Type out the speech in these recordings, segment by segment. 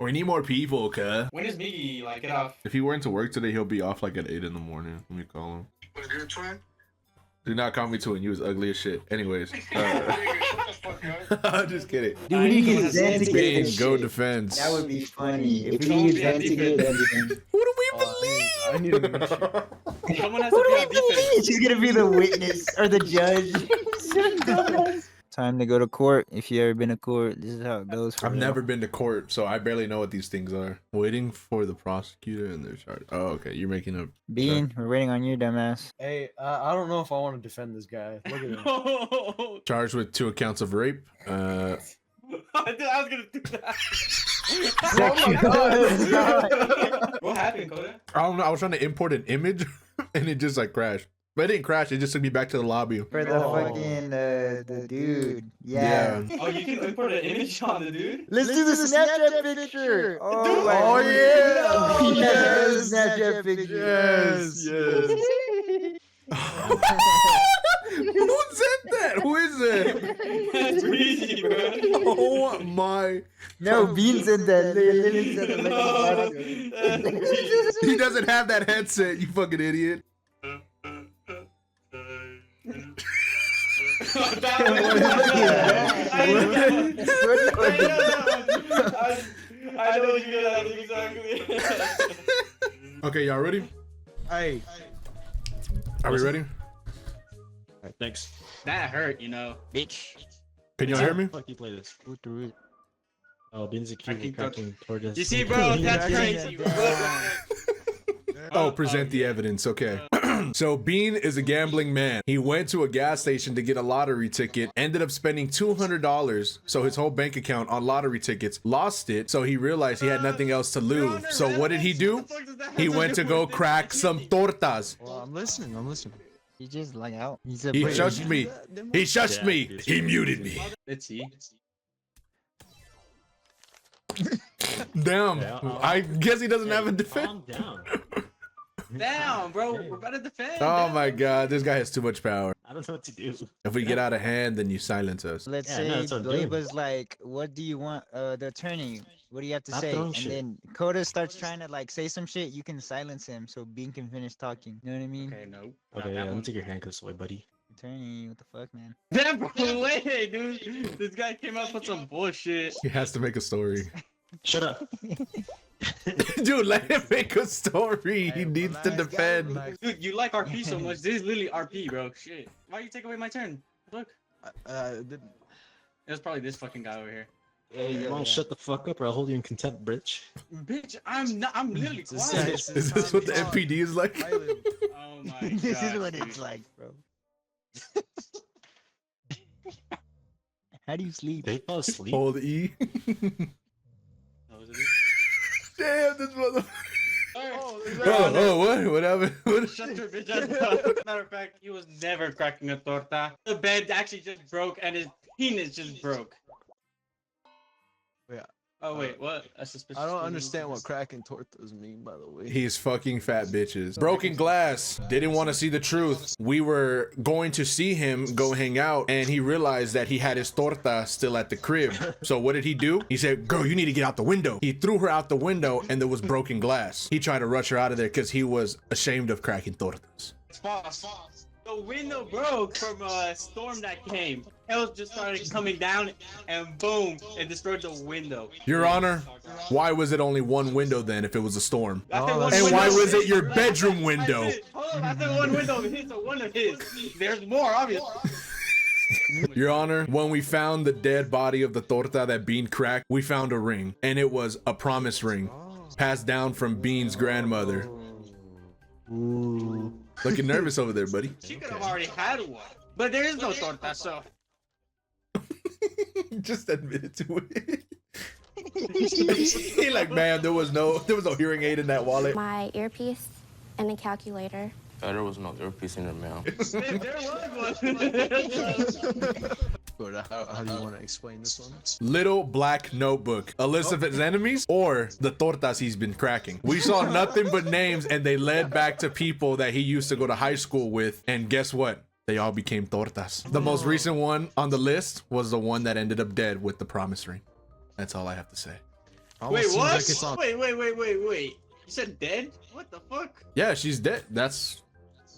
We need more people, cuh. When does Miggy like get off? If he went to work today, he'll be off like at 8 in the morning. Let me call him. Was you a twin? Do not call me twin. You was ugly as shit. Anyways. I'm just kidding. Dude, we need to get Zen to get Bean, this go shit. defense. That would be funny. If we can get Zen to get everything. Who do we believe? I need to meet you. Someone has Who to do be we on defense. believe? She's gonna be the witness or the judge. Time to go to court. If you ever been to court, this is how it goes. For I've real. never been to court, so I barely know what these things are. Waiting for the prosecutor and their charge. Oh, okay. You're making a Bean, we're waiting on you, dumbass. Hey, I don't know if I want to defend this guy. Look at him. charged with 2 accounts of rape. I was gonna do that. What happened, Koda? I don't know. I was trying to import an image and it just like crashed. But it didn't crash. It just took me back to the lobby. For the fucking the dude. Yeah. Oh, you can import an image on the dude? Let's do the Snapchat picture. Oh, Dude, my oh, God. yeah. Yes. Snapchat picture. Yes. Who said that? Who is it? That's crazy, bro. Oh my. No, Bean said that. Literally said it No, like that's crazy. He doesn't have that headset, you fucking idiot. I know what you're gonna exactly. Okay, y'all ready? Hey. Are we ready? Alright, thanks. That hurt, you know. bitch. Can y'all hear me? Fuck you play this. Oh, Bean's a cute cracking toward us. You see, bro, that's crazy, bro. Oh, present the evidence. Okay. So Bean is a gambling man. He went to a gas station to get a lottery ticket, ended up spending $200, so his whole bank account on lottery tickets, lost it, so he realized he had nothing else to lose. So what did he do? He went to go crack some tortas. Well, I'm listening. He just like out. He's a He British. shushed me. He shushed me. He muted me. Let's see. Damn. Yeah, I guess he doesn't have a defense. Calm down. Damn, bro, we're about to defend. Oh my god, this guy has too much power. I don't know what to do. If we get out of hand, then you silence us. Let's Yeah, say no, that's what I'm Blade doing. was like, "What do you want, the attorney? What do you have to Stop say?" throwing And shit. then Coda starts trying to like say some shit. You can silence him so Bean can finish talking. You know what I mean? Okay, no. Okay, yeah, let me take your handcuffs away, buddy. Attorney, what the fuck, man? Damn, bro, wait, dude. This guy came up with some bullshit. He has to make a story. Shut up. Dude, let him make a story. He needs to defend. Dude, you like RP so much. This is literally RP, bro. Shit. Why you take away my turn? Look. It was probably this fucking guy over here. Hey, you won't shut the fuck up or I'll hold you in contempt, bitch. Bitch, I'm not. I'm literally This quiet. Is this what the MPD is like? Oh my god. This is what dude. it's like, bro. How do you sleep? They fall asleep. Hold E. Oh, is it Damn, this mother. this? Oh, what? What happened? What? Shut your bitch ass up. Matter of fact, he was never cracking a torta. The bed actually just broke and his penis just broke. Yeah. Oh wait, what? A suspicious. I don't thing. understand what cracking tortas mean, by the way. He's fucking fat bitches. Broken glass. Didn't want to see the truth. We were going to see him go hang out, and he realized that he had his torta still at the crib. So what did he do? He said, "Girl, you need to get out the window." He threw her out the window, and there was broken glass. He tried to rush her out of there because he was ashamed of cracking tortas. It's false. The window broke from a storm that came. Hell just started coming down, and boom, it destroyed the window. Your Honor, why was it only one window then if it was a storm? I said Oh, one that's- And why window. was it your bedroom window? I said, hold on, I said one window of his, so one of his. There's more, obviously. Your Honor, when we found the dead body of the torta that Bean cracked, we found a ring, and it was a promise ring, passed down from Bean's grandmother. Ooh. Looking nervous over there, buddy. She could have already had one, but there is no torta, so. Just admitted to it. He like, man, there was no hearing aid in that wallet. My earpiece and a calculator. There was no earpiece in her mouth. There was one. How do you want to explain this one? Little Black Notebook. A list of his enemies or the tortas he's been cracking. We saw nothing but names and they led back to people that he used to go to high school with. And guess what? They all became tortas. The most recent one on the list was the one that ended up dead with the promise ring. That's all I have to say. Wait, seems what? like it's on- Wait. You said dead? What the fuck? Yeah, she's dead. That's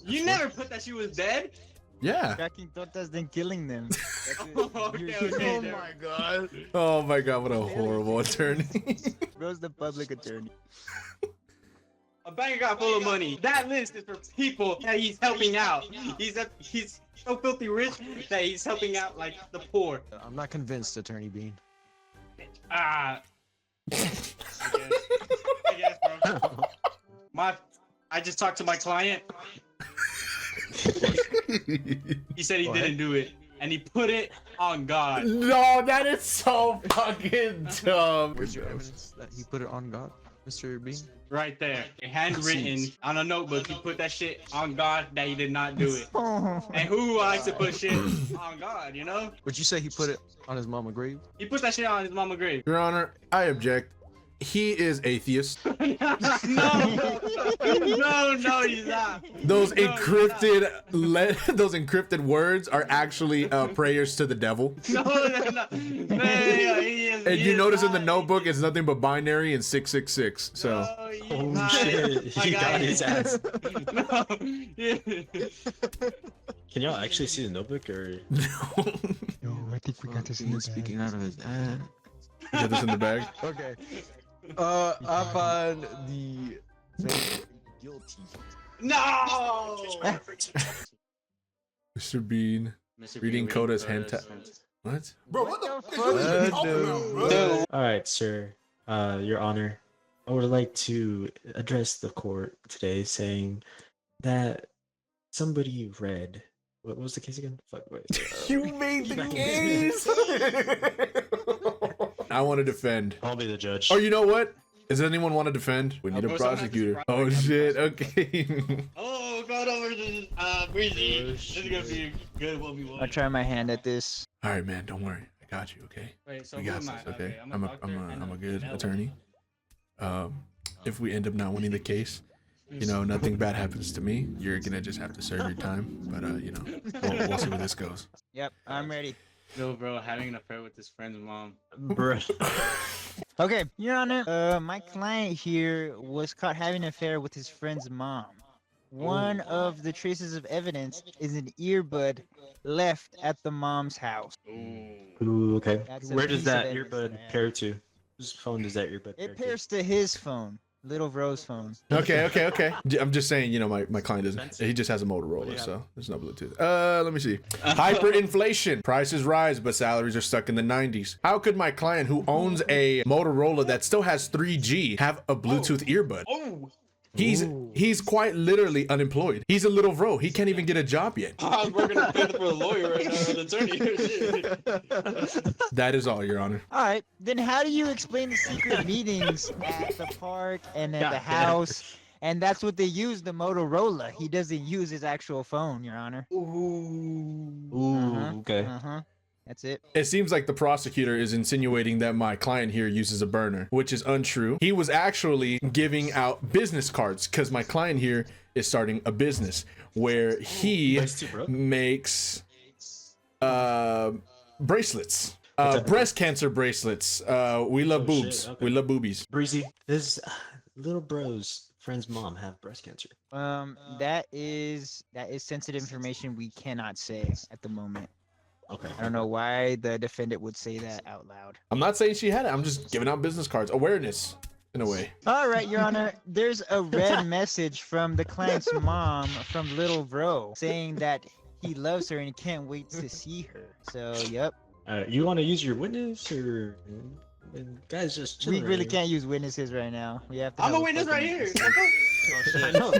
You never put that she was dead? yeah. Cracking tortas than killing them. That's it. Okay, You're- okay. Oh my god. Oh my god, what a horrible attorney. Bro's the public attorney. A bank account full of money. That list is for people that he's helping out. He's so filthy rich that he's helping out like the poor. I'm not convinced, Attorney Bean. Ah. I guess, bro. I just talked to my client. He said he didn't do it, and he put it on God. No, that is so fucking dumb. Where's your evidence that he put it on God, Mr. Bean? Right there, handwritten on a notebook. He put that shit on God that he did not do it. And who likes to put shit on God, you know? Would you say he put it on his mama grave? He put that shit on his mama grave. Your Honor, I object. He is atheist. No, he's not. Those No, encrypted those encrypted words are actually prayers to the devil. No, they're not. He is, And he you is notice in the not. notebook it's nothing but binary and 666. So No, he's Oh not. shit, My he guy got is- his ass. No. Can y'all actually see the notebook or? Yo, I think we got this in the Speaking out of his ass. you got this in the bag. Okay. I find the defendant guilty. No. Mr. Bean. Reading KOADA's hentai. What? Bro, what the fuck are you talking about, bro? All right, sir. Your Honor, I would like to address the court today, saying that somebody read. What was the case again? Fuck. Wait. You made the case. I want to defend. I'll be the judge. Oh, you know what? Does anyone want to defend? We need a Oh, someone has to prosecutor. pro- Oh shit. Okay. Oh, going over to Breezy. This is gonna be good. What we want. I'll try my hand at this. All right, man. Don't worry. I got you. Okay. Wait, so We who got am this. I? Okay. I'm I'm doctor and a good an attorney. If we end up not winning the case, you know, nothing bad happens to me. You're gonna just have to serve your time. But you know, we'll see where this goes. Yep, I'm ready. No, bro, having an affair with his friend's mom. Bruh. Okay, Your Honor, my client here was caught having an affair with his friend's mom. One of the traces of evidence is an earbud left at the mom's house. Ooh, okay. That's a Where does piece of that evidence, earbud man. pair to? Whose phone does that earbud pair It pairs to his phone, Little Rose phone. Okay. I'm just saying, you know, my client doesn't. He just has a Motorola, so there's no Bluetooth. Let me see. Hyperinflation. Prices rise, but salaries are stuck in the 90s. How could my client, who owns a Motorola that still has 3G, have a Bluetooth earbud? Oh, He's quite literally unemployed. He's a little bro. He can't even get a job yet. I'm working for a lawyer right now, an attorney. That is all, Your Honor. Alright, then how do you explain the secret meetings at the park and at the house? And that's what they use, the Motorola. He doesn't use his actual phone, Your Honor. Ooh, okay. Uh-huh. That's it. It seems like the prosecutor is insinuating that my client here uses a burner, which is untrue. He was actually giving out business cards because my client here is starting a business where he Nice too, bro. makes bracelets. type of Breast cancer bracelets. We love Oh, boobs. shit, okay. We love boobies. Breezy, does little bro's friend's mom have breast cancer? That is sensitive information we cannot say at the moment. Okay. I don't know why the defendant would say that out loud. I'm not saying she had it. I'm just giving out business cards. Awareness, in a way. All right, Your Honor. There's a red message from the client's mom from Little Bro saying that he loves her and he can't wait to see her. So, yep. You want to use your witness or guys just We chilling really right can't use witnesses right now. We have to. I'm have a witness right fucking here. witness. here? I know.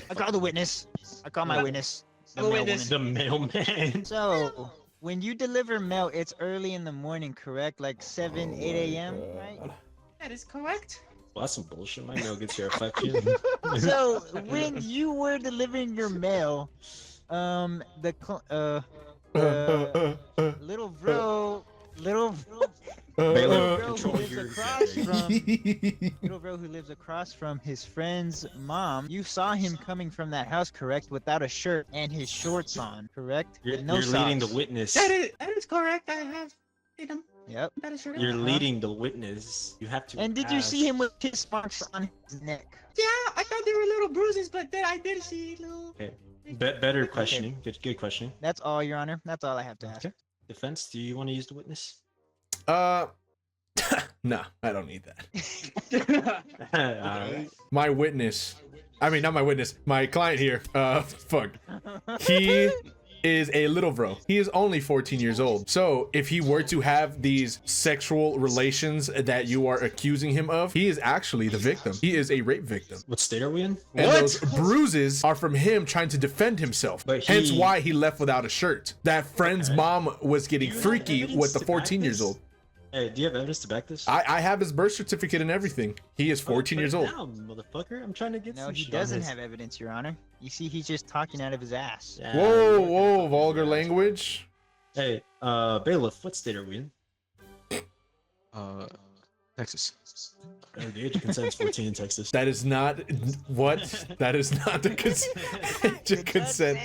I call the witness. I call my witness. The I'm a mail witness. woman. The mailman. So, when you deliver mail, it's early in the morning, correct? Like 7, 8 a.m., right? That is correct. Well, that's some bullshit. My mail gets here at 5 p.m. So, when you were delivering your mail, little bro Bailiff, who control lives your across from little bro who lives across from his friend's mom, you saw him coming from that house, correct? Without a shirt and his shorts on, correct? You're, With no you're leading the socks. witness. That is correct. I have seen him. Yep. You're leading the witness. You have to. And did you see him ask- with his marks on his neck? Yeah, I thought they were little bruises, but then I did see little. Okay. Better questioning. Good questioning. That's all, Your Honor. That's all I have to ask. Okay. Defense, do you want to use the witness? No, I don't need that. Alright. My witness, I mean, not my witness, my client here, fuck. He is a little bro. He is only 14 years old. So if he were to have these sexual relations that you are accusing him of, he is actually the victim. He is a rape victim. What state are we in? And those bruises are from him trying to defend himself. But Hence he- why he left without a shirt. That friend's mom was getting freaky with the 14 years old. Hey, do you have evidence to back this? I have his birth certificate and everything. He is 14 years old. Down, motherfucker. I'm trying to get No, some he shit on doesn't this. have evidence, Your Honor. You see, he's just talking out of his ass. Yeah, Whoa, yeah. whoa, vulgar language. Hey, bailiff, what state are we in? Texas. Oh, the age of consent is 14 in Texas. That is not what. That is not the age of consent.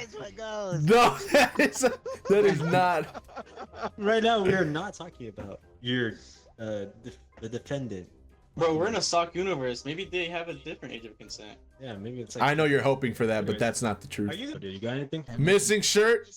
No, that is not. Right now, we are not talking about your the defendant. Bro, we're in a sock universe. Maybe they have a different age of consent. Yeah, maybe it's like. I know you're hoping for that, but that's not the Are truth. you? Did you got anything? Missing shirt,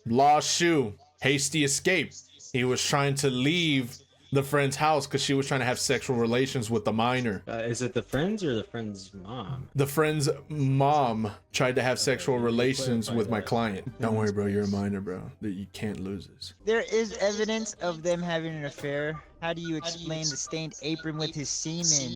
lost shoe, hasty escape. He was trying to leave the friend's house because she was trying to have sexual relations with the minor. Is it the friends or the friend's mom? The friend's mom tried to have sexual let me relations clarify with my that. client. Don't worry, bro. You're a minor, bro. That you can't lose this. There is evidence of them having an affair. How do you explain the stained apron with his semen?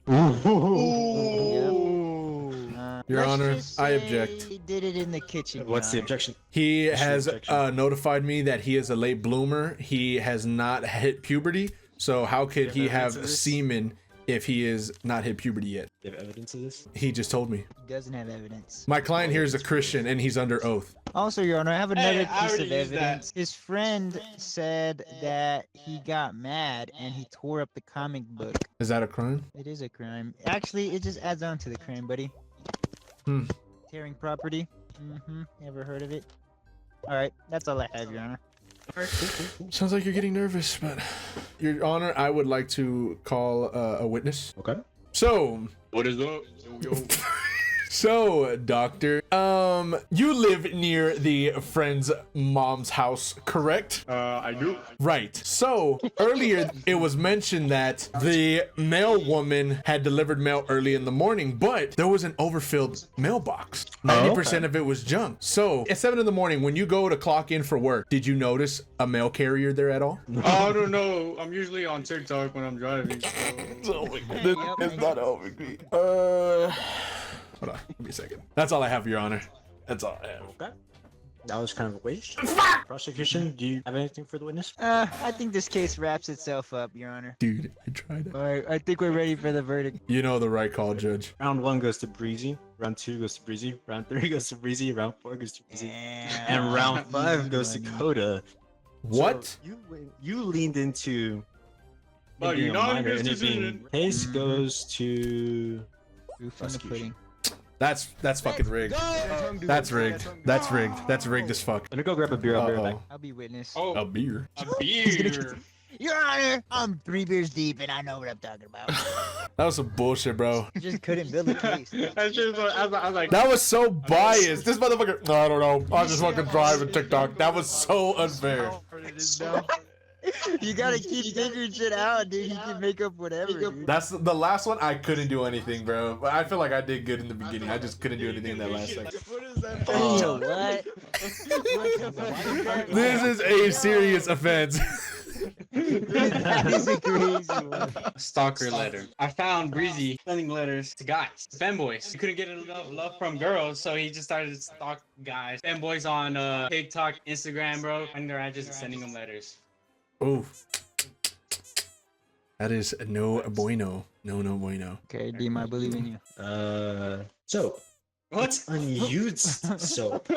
Your Let's Honor, just I say object. He did it in the kitchen. What's the Your Honor. objection? He What's your has objection? notified me that he is a late bloomer. He has not hit puberty. So how could he have evidence of this? semen if he is not hit puberty yet? Do you have evidence of this? He just told me. He doesn't have evidence. My client here is a Christian and he's under oath. Also, Your Honor, I have another I piece already of used that. evidence. His friend said that he got mad and he tore up the comic book. Is that a crime? It is a crime. Actually, it just adds on to the crime, buddy. Hmm. Tearing property. Mm-hmm. Ever heard of it? All right, that's all I have, Your Honor. Sounds like you're getting nervous, but Your Honor, I would like to call a witness. Okay. So, What is up? so, doctor, you live near the friend's mom's house, correct? I do. Right. So, earlier it was mentioned that the mail woman had delivered mail early in the morning, but there was an overfilled mailbox. 90% of it was junk. So, at 7 in the morning, when you go to clock in for work, did you notice a mail carrier there at all? I don't know. I'm usually on TikTok when I'm driving. Oh my god, it's not over me. Hold on, give me a second. That's all I have, Your Honor. That's all I have. Okay. That was kind of a waste. Prosecution, do you have anything for the witness? I think this case wraps itself up, Your Honor. Dude, I tried it. All right, I think we're ready for the verdict. You know the right call, Judge. Round 1 goes to Breezy. Round 2 goes to Breezy. Round 3 goes to Breezy. Round 4 goes to Breezy. And round 5 goes to KOADA. What? So you leaned into. But being you're a not minor and it interested being- in- Case goes to. Proof in the Prosecution. pudding. That's fucking rigged. That's rigged. That's rigged. That's rigged as fuck. Let me go grab a beer. I'll be right back. Uh-oh. I'll be witness. Oh, A beer. a beer. Your Honor, I'm 3 beers deep and I know what I'm talking about. That was some bullshit, bro. Just couldn't build a case. That's just what I was like. That was so biased. This motherfucker. No, I don't know. I just fucking drive and TikTok. That was so unfair. You gotta keep figuring shit out, dude. You can make up whatever. Dude. That's the last one. I couldn't do anything, bro. But I feel like I did good in the beginning. I just couldn't do anything in that last second. Yo, what? This is a serious offense. That is a crazy one. Stalker letter. I found Breezy sending letters to guys, femboys. He couldn't get enough love from girls, so he just started to stalk guys. Femboys on TikTok, Instagram, bro. Finding their address and sending them letters. Ooh. That is no bueno. No bueno. Okay, Deem, I believe in you. So What? unused soap.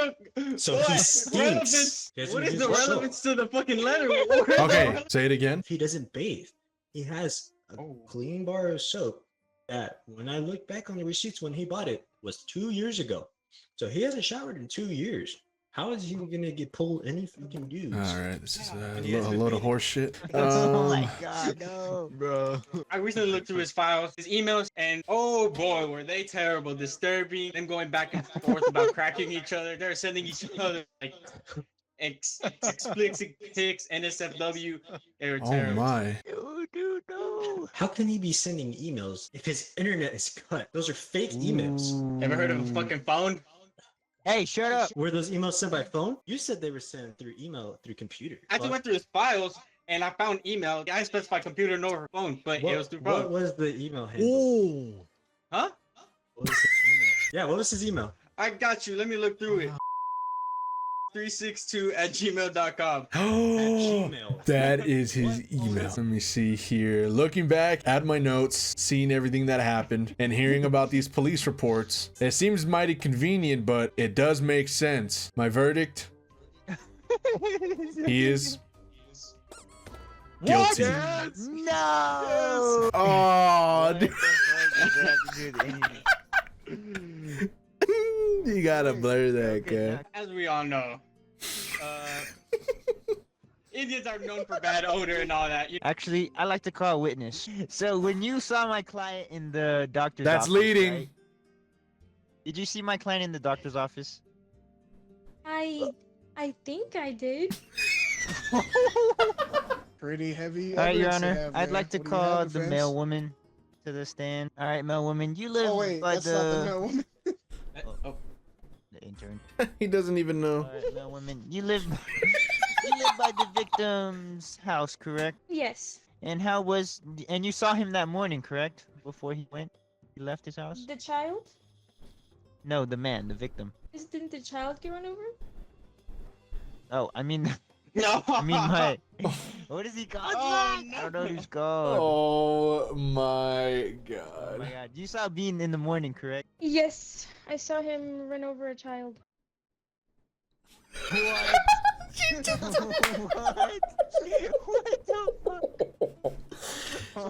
So What? he stinks. Relevance? He has What is unused the soap. relevance to the fucking letter? Okay, say it again. He doesn't bathe. He has a Oh. clean bar of soap that, when I look back on the receipts when he bought it, was 2 years ago. So he hasn't showered in 2 years. How is he gonna get pulled any fucking dudes? All right, this is He a has load been of horse shit. Oh my god, no, bro. I recently looked through his files, his emails, and oh boy, were they terrible, disturbing. Them going back and forth about cracking each other. They're sending each other like explicit pics, NSFW. They were Oh terrible. my. Dude, no. How can he be sending emails if his internet is cut? Those are fake emails. Ever heard of a fucking phone? Hey, shut up. Were those emails sent by phone? You said they were sent through email through computer. I just went through his files and I found email. I specified computer, no phone, but it was through What phone. was the email handle? Ooh. Huh? What was his email? Yeah, what was his email? I got you. Let me look through it. 362@gmail.com. Gmail. That is his email. Let me see here. Looking back at my notes, seeing everything that happened, and hearing about these police reports, it seems mighty convenient, but it does make sense. My verdict: he is guilty. No. Oh, What the dude. fuck does that have to do with anything? You gotta blur that, guy. As we all know, Indians are known for bad odor and all that. Actually, I like to call a witness. So when you saw my client in the doctor's That's office, leading. right? Did you see my client in the doctor's office? I think I did. Pretty heavy. All right, Your evidence they Honor. have I'd there. like to What do you have, call the defense? male woman to the stand. All right, male woman, you live Oh wait, by that's not the the male woman. Oh, the intern. He doesn't even know. All right, male woman, you live you live by the victim's house, correct? Yes. And you saw him that morning, correct? Before he left his house? The child? No, the man, the victim. Didn't the child get run over? Oh, I mean, no. I mean my. What is he called? Oh, I don't know what he's called. Oh my Oh god. my god, you saw Bean in the morning, correct? Yes. I saw him run over a child. What? What? What the fuck?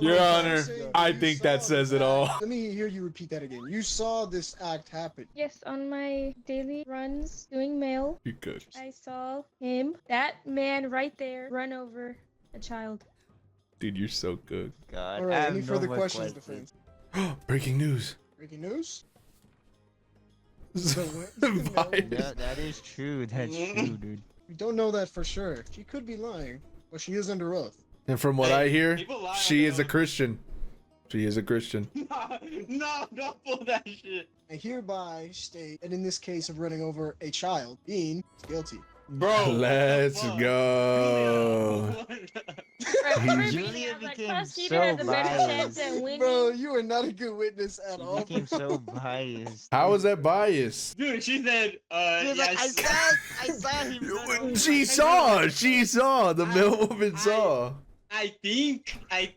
Your Oh, Honor, I'm saying I you think that saw says the it all. act. Let me hear you repeat that again. You saw this act happen. Yes, on my daily runs doing mail, You good. I saw him, that man right there, run over a child. Dude, you're so good. God, All I right. have Any no further more questions, questions. defense? Breaking news. Breaking news. Bias. Yeah, that is true. That's true, dude. We don't know that for sure. She could be lying, but she is under oath. And from what Hey, I hear, people lie she on is their a own. Christian. She is a Christian. No, don't pull that shit. I hereby state that in this case of running over a child, Bean is guilty. Bro. Let's go. Julia became prosecutor so has a better chance biased. at winning. Bro, you are not a good witness at She all. became so biased. How is that biased? Dude, she said, She was like, yes. I saw him. run over She my saw. The male woman saw. I think I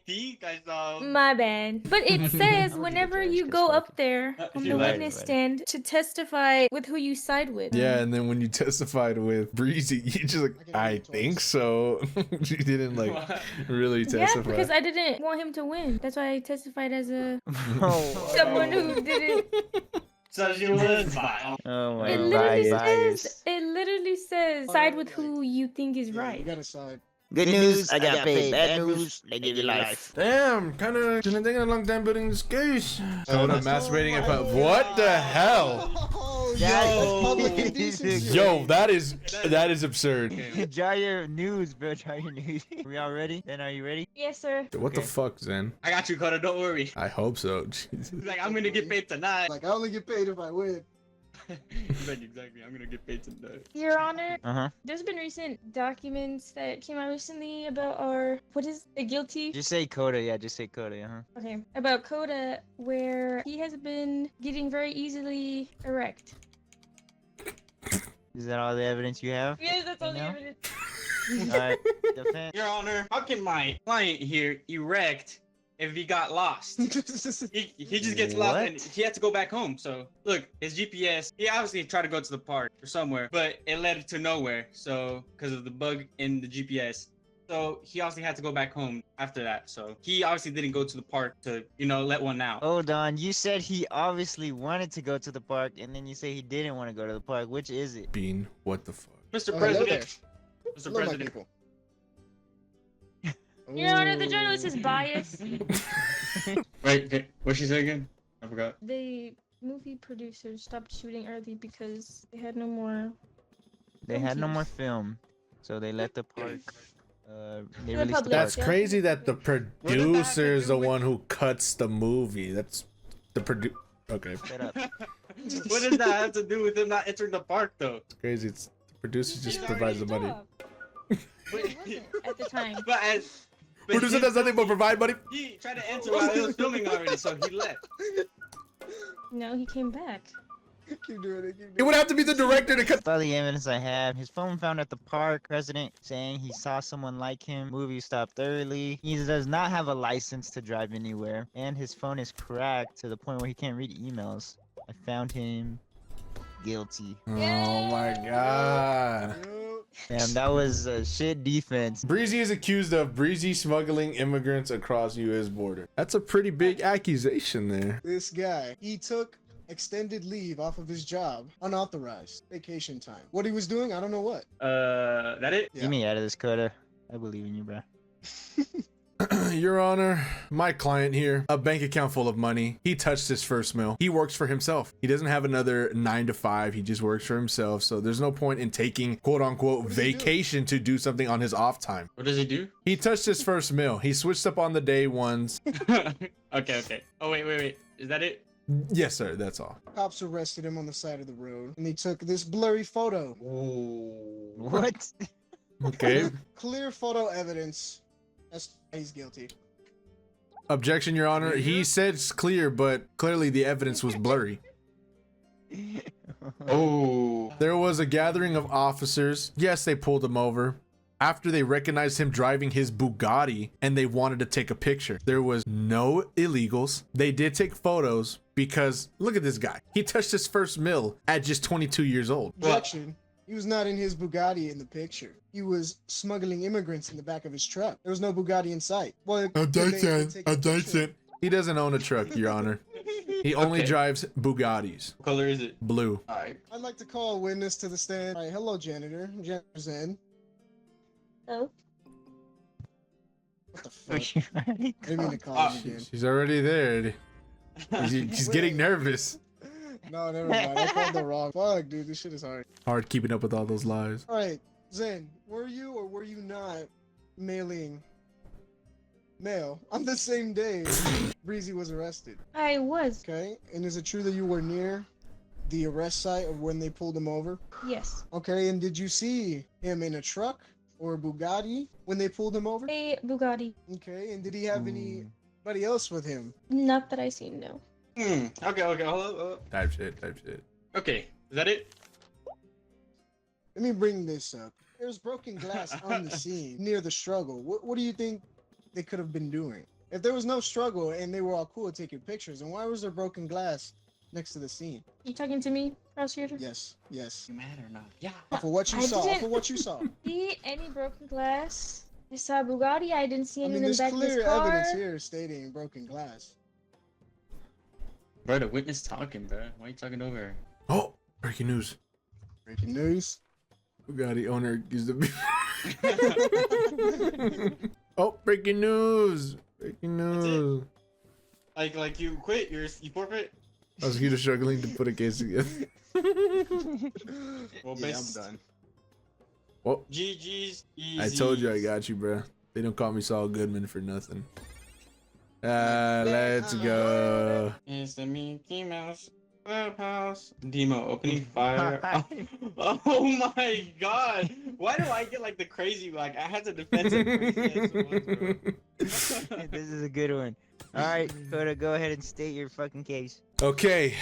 saw. My bad. But it says I'm a whenever judge, you 'cause go fuck up it. there on She the lied. witness stand to testify with who you side with. Yeah, and then when you testified with Breezy, you just like, I think so. She didn't like really Yeah, testify. because I didn't want him to win. That's why I testified as a Oh, someone who didn't. So she was vile. oh my It god. literally Bias. says. It literally says side with who you think is Yeah, right. You gotta side. Good news, I got paid. Bad news, they give you life. Damn, kind of taking a long time building this case. Hold up, masturbating in my public. What the hell? Oh, That- yo, public indecency. Yo, that is absurd. Try your news, bro. Try your news. We all ready? Then are you ready? Yes, sir. What the Okay. fuck, Zen? I got you, Coda. Don't worry. I hope so. Jesus. He's like, I'm gonna get paid tonight. Like, I only get paid if I win. He's like, exactly. I'm gonna get paid tonight. Your Honor, Uh-huh. there's been recent documents that came out recently about our the guilty. Just say Coda. Yeah, just say Coda. Uh-huh. Okay, about KOADA, where he has been getting very easily erect. Is that all the evidence you have? Yes, that's all the No? evidence. All right. Defense. Your Honor, how can my client here erect if he got lost? He just gets lost and What? he had to go back home. So look, his GPS, he obviously tried to go to the park or somewhere, but it led to nowhere. So because of the bug in the GPS, So he obviously had to go back home after that. So he obviously didn't go to the park to, you know, let one out. Hold on, you said he obviously wanted to go to the park, and then you say he didn't want to go to the park. Which is it? Bean, what the fuck? Mr. Oh, hello President. Mr. Hello, my President. people. Your Honor, the journalist is Ooh. biased. Wait, what'd she say again? I forgot. The movie producers stopped shooting early because they had no more. They had no Film more teams. film, so they let the park. They The released the public. park. That's crazy that the What did that have to producer is do the with- one who cuts the movie. That's the Okay, Shut up. What does that have to do with him not entering the park, though? it's crazy. It's the producer He just did provides the his money. job. It wasn't at the time. But as Producer does nothing but provide money. he tried to enter while it was filming already, so he left. No, he came back. Keep doing it. Keep doing It would have to be the director to cut. All the evidence I have, his phone found at the park, president saying he saw someone like him, movie stopped early. He does not have a license to drive anywhere, and his phone is cracked to the point where he can't read emails. I found him guilty. Oh my god. Yo, Damn, that was a shit defense. Breezy is accused of breezy smuggling immigrants across U.S. border. That's a pretty big accusation there. this guy, he took extended leave off of his job, unauthorized vacation time. What he was doing, I don't know what. That it? Yeah. Get me out of this, KOADA. I believe in you, bro. Your Honor, my client here, a bank account full of money. He touched his first mill. He works for himself. He doesn't have another 9 to 5. He just works for himself. So there's no point in taking quote unquote What does he do? vacation to do something on his off time. What does he do? He touched his first mill. He switched up on the day ones. Okay. Oh, wait. Is that it? Yes, sir. That's all. Cops arrested him on the side of the road, and they took this blurry photo. Ooh. What? Okay. Clear photo evidence. That's he's guilty. Objection, Your Honor. He said it's clear, but clearly the evidence was blurry. Oh. There was a gathering of officers. Yes, they pulled him over after they recognized him driving his Bugatti and they wanted to take a picture. There was no illegals. They did take photos because look at this guy. He touched his first mill at just 22 years old. Objection. He was not in his Bugatti in the picture. He was smuggling immigrants in the back of his truck. There was no Bugatti in sight. Well, could they take a picture? He doesn't own a truck, Your Honor. He only Okay. drives Bugattis. What color is it? Blue. Alright. I'd like to call a witness to the stand. All right, hello, janitor. Janitor's in. Oh. What the fuck? Okay, I didn't mean to call Ah. him again. She's already there. She's getting nervous. No, never mind. I called the wrong. Fuck, dude. This shit is hard. Hard keeping up with all those lies. All right, Zen. Were you or were you not mailing mail on the same day Breezy was arrested? I was. Okay. And is it true that you were near the arrest site of when they pulled him over? Yes. Okay. And did you see him in a truck or a Bugatti when they pulled him over? A Bugatti. Okay. And did he have anybody else with him? Not that I seen, no. Okay, hold up. Type shit. Okay, is that it? Let me bring this up. There's broken glass on the scene near the struggle. What do you think they could have been doing? If there was no struggle and they were all cool taking pictures, and why was there broken glass next to the scene? You talking to me, prosecutor? Yes. You mad or not? Yeah. For what you I saw. didn't- For what you saw. See any broken glass? I saw a Bugatti. I didn't see I any mean, in the there's back of his clear car. evidence here stating broken glass. Bro, the witness talking, bro. Why are you talking over her? Oh, breaking news. Breaking news. Bugatti owner accused of. Oh, breaking news. Breaking news. Like you quit, you forfeit? Prosecutor struggling to put a case together. Well, Yeah, I'm best- done. Oh, GG's easy. I told you I got you, bro. They don't call me Saul Goodman for nothing. Let's go. It's the Mickey Mouse Clubhouse. Demo opening fire. Oh my god. Why do I get like the crazy, like I had to defend some crazy ass ones, bro. This is a good one. All right, KOADA, go ahead and state your fucking case. Okay.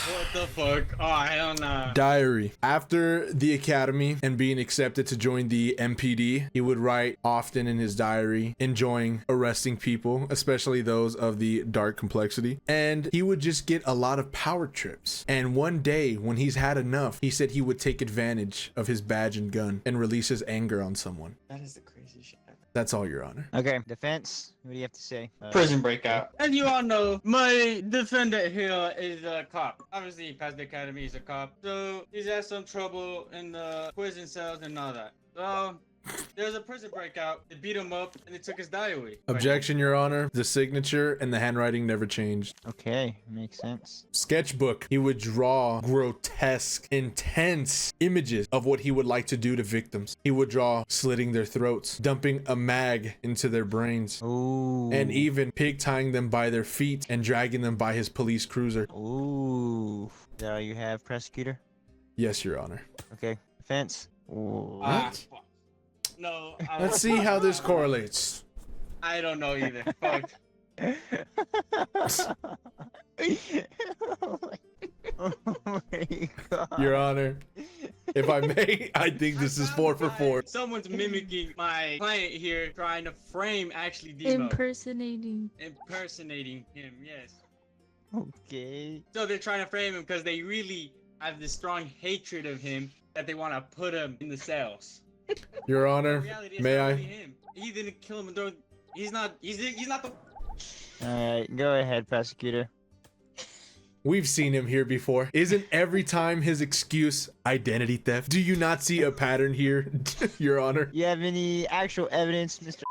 What the fuck? Oh, hell nah. Diary. After the academy and being accepted to join the MPD, he would write often in his diary, enjoying arresting people, especially those of the dark complexity. And he would just get a lot of power trips. And one day, when he's had enough, he said he would take advantage of his badge and gun and release his anger on someone. That is the crazy shit ever. That's all, Your Honor. Okay, defense. What do you have to say? Prison breakout. As you all know, my defendant here is a cop. Obviously, he passed the academy. He's a cop. So he's had some trouble in the prison cells and all that. So there's a prison breakout. They beat him up and they took his diary. Objection, Your Honor. The signature and the handwriting never changed. Okay, makes sense. Sketchbook. He would draw grotesque, intense images of what he would like to do to victims. He would draw slitting their throats, dumping a mag into their brains, Ooh. and even pig tying them by their feet and dragging them by his police cruiser. Ooh. Is that all you have, prosecutor? Yes, Your Honor. Okay, defense. Ooh. Fuck. No. I Let's see how this correlates. I don't know either. Fuck. Oh my god. Your Honor, if I may, I think this is 4 for 4. Someone's mimicking my client here, trying to frame actually Demo. Impersonating. Impersonating him, yes. Okay. So they're trying to frame him because they really have this strong hatred of him that they want to put him in the cells. Your Honor, In reality, it's may not I? really him. He didn't kill him. He's not the. Alright, go ahead, prosecutor. We've seen him here before. Isn't every time his excuse identity theft? Do you not see a pattern here, Your Honor? You have any actual evidence, Mr.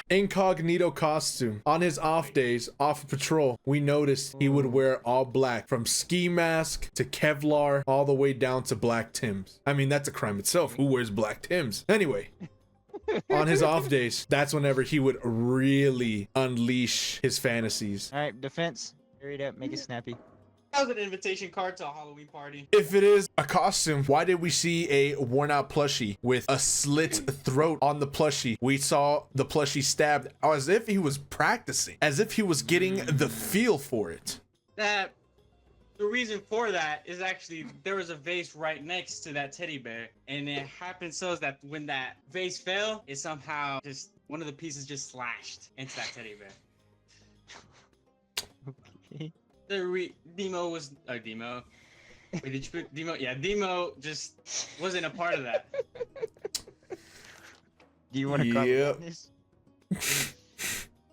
Incognito costume. On his off days, off patrol, we noticed he would wear all black, from ski mask to Kevlar, all the way down to black Tims. I mean, that's a crime itself. Who wears black Tims? Anyway, on his off days, that's whenever he would really unleash his fantasies. Alright, defense. Hurry it up, make it snappy. That was an invitation card to a Halloween party. If it is a costume, why did we see a worn out plushie with a slit throat on the plushie? We saw the plushie stabbed as if he was practicing, as if he was getting the feel for it. That the reason for that is actually there was a vase right next to that teddy bear, and it happened so that when that vase fell, it somehow just one of the pieces just slashed into that teddy bear. Okay. Demo was Demo. Wait, did you put Demo? Yeah, Demo just wasn't a part of that. Do you want to call the Yep. witness?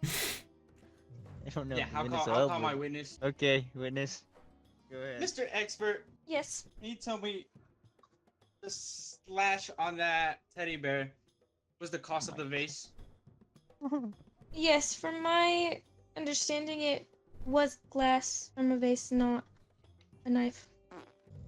I don't know. Yeah, if the I'll witness call will, my but- witness. Okay, witness. Go ahead. Mr. Expert, Yes. can you tell me the slash on that teddy bear was the cost of the vase? Yes, from my understanding, it was glass from a vase, not a knife.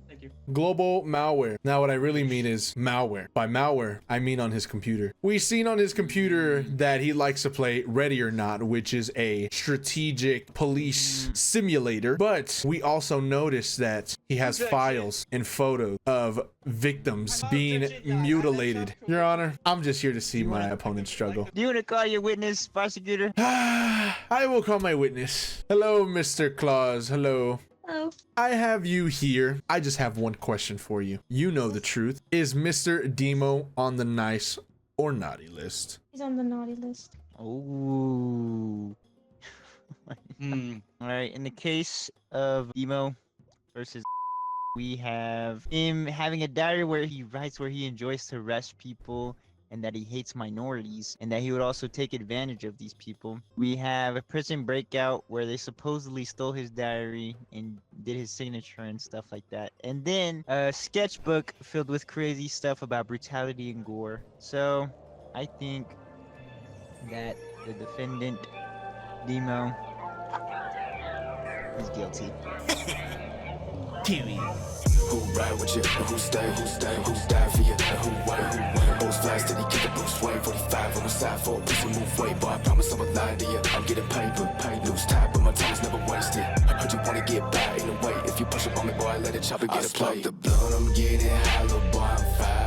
Thank you. Global malware. Now what I really mean is malware. By malware, I mean on his computer. We've seen on his computer that he likes to play Ready or Not, which is a strategic police simulator. But we also noticed that he has files and photos of victims being mutilated. Your Honor, I'm just here to see my opponent struggle. Do you want to call your witness, prosecutor? I will call my witness. Hello, Mr. Claus. Hello. Oh, I have you here. I just have one question for you. You know the truth. Is Mr. Demo on the nice or naughty list? he's on the naughty list. Ooh. Alright, in the case of Emo versus we have him having a diary where he writes where he enjoys to arrest people and that he hates minorities and that he would also take advantage of these people. We have a prison breakout where they supposedly stole his diary and did his signature and stuff like that. And then a sketchbook filled with crazy stuff about brutality and gore. So I think that the defendant, Demo, is guilty. Kiwi. Who ride with you? Who stay? Who's die for you? Who win? Who's fly steady? Kick a Bruce Wayne 45 on the side for a piece of move weight. Boy, I promise I would lie to you. I'm getting paper, lose time, but my time is never wasted. Heard you wanna get by in a way. If you push up on me, boy, let it chop and get a plate. The blood, I'm getting hollow, boy, I'm fire.